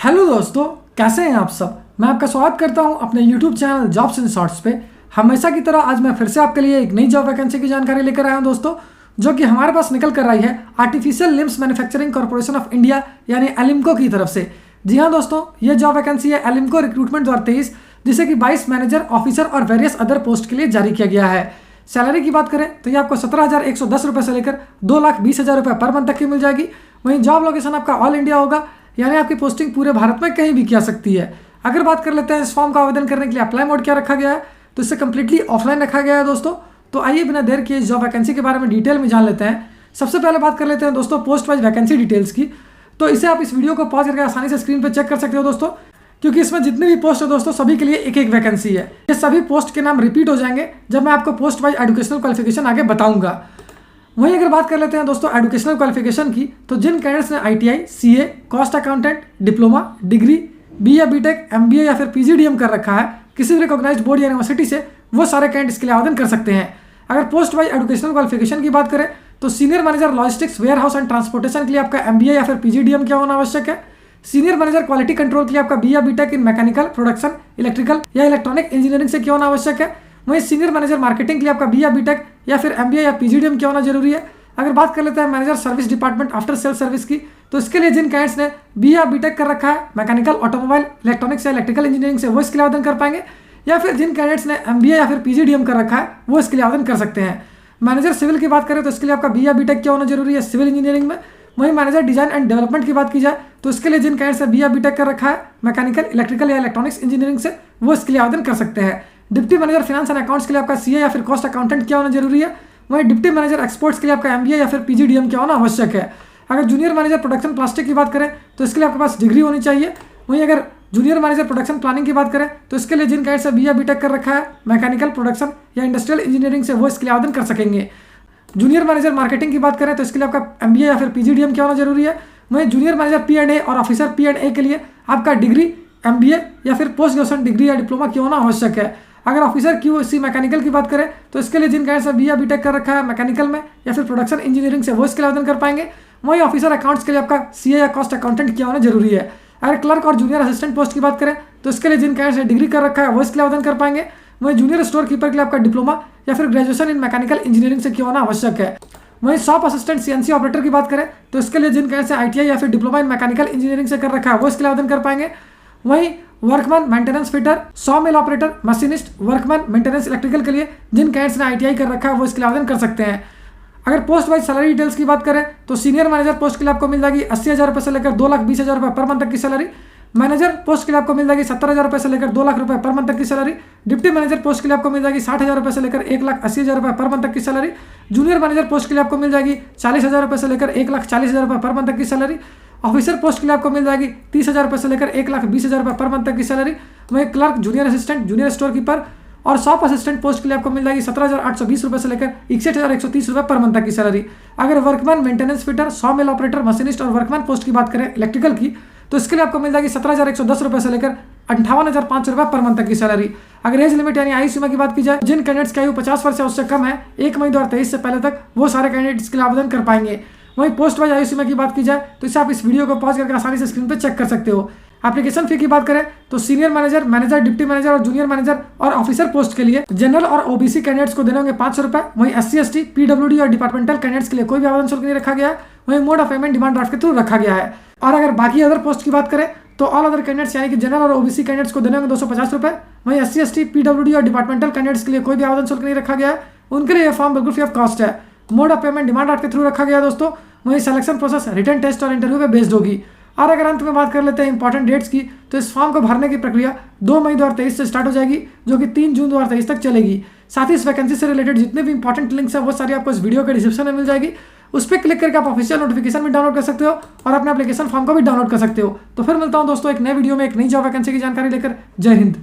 Hello दोस्तों, कैसे हैं आप सब। मैं आपका स्वागत करता हूं अपने YouTube channel jobs in shorts पे। हमेशा की तरह आज मैं फिर से आपके लिए एक नई जॉब वैकेंसी की जानकारी लेकर आया हूं दोस्तों, जो कि हमारे पास निकल कर आई है artificial limbs manufacturing corporation of India यानी एलिम्को की तरफ से। जी हाँ दोस्तों, ये जॉब वैकेंसी है एलिम्को रिक्रूटमेंट 2023, जिसे कि 22 मैनेजर, ऑफिसर और वेरियस अदर पोस्ट के लिए जारी किया गया है। सैलरी की बात करें तो ये आपको 17,110 रुपये से लेकर 2,20,000 रुपये पर मंथ तक की मिल जाएगी। वहीं जॉब लोकेशन आपका ऑल इंडिया होगा, यानी आपकी पोस्टिंग पूरे भारत में कहीं भी की जा सकती है। अगर बात कर लेते हैं इस फॉर्म का आवेदन करने के लिए अप्लाई मोड क्या रखा गया है, तो इससे कम्प्लीटली ऑफलाइन रखा गया है दोस्तों। तो आइए बिना देर किए इस जॉब वैकेंसी के बारे में डिटेल में जान लेते हैं। सबसे पहले बात कर लेते हैं दोस्तों पोस्ट वाइज वैकेंसी डिटेल्स की। तो इसे आप इस वीडियो को पॉज करके आसानी से स्क्रीन पर चेक कर सकते हो दोस्तों, क्योंकि इसमें जितने भी पोस्ट है दोस्तों सभी के लिए एक एक वैकेंसी है। ये सभी पोस्ट के नाम रिपीट हो जाएंगे जब मैं आपको पोस्ट वाइज एजुकेशनल क्वालिफिकेशन आगे बताऊंगा। वहीं अगर बात कर लेते हैं दोस्तों एजुकेशनल क्वालिफिकेशन की, तो जिन कैंडिडेट्स ने ITI, CA, cost accountant, diploma, degree, BA, BTech, MBA या फिर PGDM कर रखा है किसी भी रिकॉग्नाइज्ड बोर्ड या यूनिवर्सिटी से, वो सारे कैंडिडेट्स के लिए आवेदन कर सकते हैं। अगर पोस्ट वाइज एजुकेशनल क्वालिफिकेशन की बात करें तो senior manager logistics, warehouse and transportation के लिए आपका MBA या फिर PGDM क्या होना आवश्यक है। सीनियर मैनेजर क्वालिटी कंट्रोल के लिए आपका BA, BTech इन मैकेनिकल, प्रोडक्शन, इलेक्ट्रिकल या इलेक्ट्रॉनिक इंजीनियरिंग से क्या होना आवश्यक है। वहीं सीनियर मैनेजर मार्केटिंग के लिए आपका BA, BTech या फिर MBA या PGDM क्या होना जरूरी है। अगर बात कर लेते हैं manager service department after sale service की, तो इसके लिए जिन कैंडिडेट्स ने BA, BTech कर रखा है मैकेनिकल, ऑटोमोबाइल, इलेक्ट्रॉनिक्स या इलेक्ट्रिकल इंजीनियरिंग से, वो इसके लिए आवेदन कर पाएंगे। या फिर जिन कैंडिडेट्स ने MBA या फिर PGDM कर रखा है वो इसके लिए आवेदन कर सकते हैं। मैनेजर सिविल की बात करें तो इसके लिए आपका BA, BTech क्या होना जरूरी है सिविल इंजीनियरिंग में। वहीं मैनेजर डिजाइन एंड डेवलपमेंट की बात की जाए तो इसके लिए जिन कैंडिडेट्स ने BA, BTech कर रखा है मैकेनिकल, इलेक्ट्रिकल या इलेक्ट्रॉनिक्स इंजीनियरिंग से, वो इसके लिए आवेदन कर सकते हैं। Deputy manager finance and accounts के लिए आपका CA या फिर कॉस्ट अकाउंटेंट क्या होना जरूरी है। वहीं डिप्टी मैनेजर एक्सपोर्ट्स के लिए आपका MBA या फिर PGDM क्या होना आवश्यक है। अगर जूनियर मैनेजर प्रोडक्शन प्लास्टिक की बात करें तो इसके लिए आपके पास डिग्री होनी चाहिए। वहीं अगर जूनियर मैनेजर प्रोडक्शन प्लानिंग की बात करें तो इसके लिए जिन कैंडिडेट्स ने BA, BTech कर रखा है मैकेनिकल, प्रोडक्शन या इंडस्ट्रियल इंजीनियरिंग से, वो इसके लिए आवेदन कर सकेंगे। जूनियर मैनेजर मार्केटिंग की बात करें तो इसके लिए आपका MBA या फिर PGDM क्या होना जरूरी है। वहीं जूनियर मैनेजर P&A और ऑफिसर P&A के लिए आपका डिग्री, MBA या फिर पोस्ट ग्रेजुएशन डिग्री या डिप्लोमा क्या होना आवश्यक है। अगर ऑफिसर QC मैकेनिकल की बात करें तो इसके लिए जिन कैंडिडेट्स ने BA, BTech कर रखा है मैकेनिकल में या फिर प्रोडक्शन इंजीनियरिंग से, वो इसके लिए आवेदन कर पाएंगे। वहीं ऑफिसर अकाउंट्स के लिए आपका CA या कॉस्ट अकाउंटेंट क्या होना जरूरी है। अगर क्लर्क और जूनियर असिस्टेंट पोस्ट की बात करें तो इसके लिए जिन कैंडिडेट्स ने डिग्री कर रखा है वो इसके लिए आवेदन कर पाएंगे। वहीं जूनियर स्टोर कीपर के लिए आपका डिप्लोमा या फिर ग्रेजुएशन इन मैकेनिकल इंजीनियरिंग से क्या होना आवश्यक है। वहीं शॉप असिस्टेंट CNC ऑपरेटर की बात करें तो इसके लिए जिन कैंडिडेट्स ने ITI या फिर डिप्लोमा इन मैकेनिकल इंजीनियरिंग से कर रखा है वो इसके लिए आवेदन कर पाएंगे। वहीं workman, maintenance fitter, saw mill operator, machinist, workman, maintenance electrical के लिए जिन कैंडिडेट्स ने ITI कर रखा है वो इसके लिए आवेदन कर सकते हैं। अगर पोस्ट वाइज सैलरी डिटेल्स की बात करें तो सीनियर मैनेजर पोस्ट के लिए आपको मिल जाएगी 80,000 रुपये से लेकर 2,20,000 रुपये पर मंथ तक की सैलरी। मैनेजर पोस्ट के लिए आपको मिल जाएगी 70,000 रुपये से लेकर 2 लाख रुपये पर मंथ तक की सैलरी। डिप्टी मैनेजर पोस्ट के लिए आपको मिल जाएगी 60,000 रुपये से लेकर 1,80,000 रुपये पर मंथ तक की सैलरी। जूनियर मैनेजर पोस्ट के लिए आपको मिल जाएगी 40,000 रुपये से लेकर 1,40,000 रुपये पर मंथ तक की सैलरी। ऑफिसर पोस्ट के लिए आपको मिल जाएगी 30,000 रुपये से लेकर 1,20,000 रुपये पर मंथ तक की सैलरी। वहीं clerk, junior assistant, junior store keeper और शॉप असिस्टेंट पोस्ट के लिए आपको मिल जाएगी 17,820 रुपये से लेकर 61,130 रुपये पर मंथ तक की सैलरी। अगर workman, maintenance fitter, saw mill operator, machinist और वर्कमैन पोस्ट की बात करें इलेक्ट्रिकल की, तो इसके लिए आपको मिल जाएगी 17,110 रुपये से लेकर 58,500 रुपये पर मंथ तक की सैलरी। अगर एज लिमिट यानी आयु सीमा की बात की जाए, जिन कैंडिडेट्स की आयु 50 वर्ष या उससे कम है 1 मई 2023 से पहले तक, वो सारे कैंडिडेट्स के लिए आवेदन कर पाएंगे। वहीं पोस्ट वाइज आयु सीमा की बात की जाए तो इसे आप इस वीडियो को पॉज करके आसानी से स्क्रीन पर चेक कर सकते हो। एप्लीकेशन फी की बात करें तो senior manager, manager, deputy manager और जूनियर मैनेजर और ऑफिसर पोस्ट के लिए जनरल और OBC कैंडिडेट्स को देने होंगे 500 रुपये। वहीं SC, ST, PWD और डिपार्टमेंटल कैंडिडेट्स के लिए कोई भी आवेदन शुल्क नहीं रखा गया है। वहीं mode of payment demand draft के थ्रू रखा गया है। और अगर बाकी अदर पोस्ट की बात करें तो ऑल अदर कैंडिडेट्स यानी कि जनरल और OBC कैंडिडेट्स को देने होंगे 250 रुपये। वहीं SC, ST, PWD और डिपार्टमेंटल कैंडिडेट्स के लिए कोई भी आवेदन शुल्क नहीं रखा गया है। उनके लिए यह फॉर्म बिल्कुल फ्री ऑफ कॉस्ट है। Mode of payment demand draft के थ्रू रखा गया है दोस्तों। वहीं सिलेक्शन प्रोसेस रिटन टेस्ट और इंटरव्यू पे बेस्ड होगी। और अगर अंत में बात कर लेते हैं इंपॉर्टेंट डेट्स की, तो इस फॉर्म को भरने की प्रक्रिया 2 मई 2023 से स्टार्ट हो जाएगी, जो कि 3 जून 2023 तक चलेगी। साथ ही इस वैकेंसी से रिलेटेड जितने भी इंपॉर्टेंट लिंक्स हैं वो सारी आपको इस वीडियो के डिस्क्रिप्शन में मिल जाएगी। उस पर क्लिक करके आप ऑफिशियल नोटिफिकेशन भी डाउनलोड कर सकते हो और अपने एप्लीकेशन फॉर्म को भी डाउनलोड कर सकते हो। तो फिर मिलता हूं दोस्तों एक नए वीडियो में एक नई जॉब वैकेंसी की जानकारी लेकर। जय हिंद।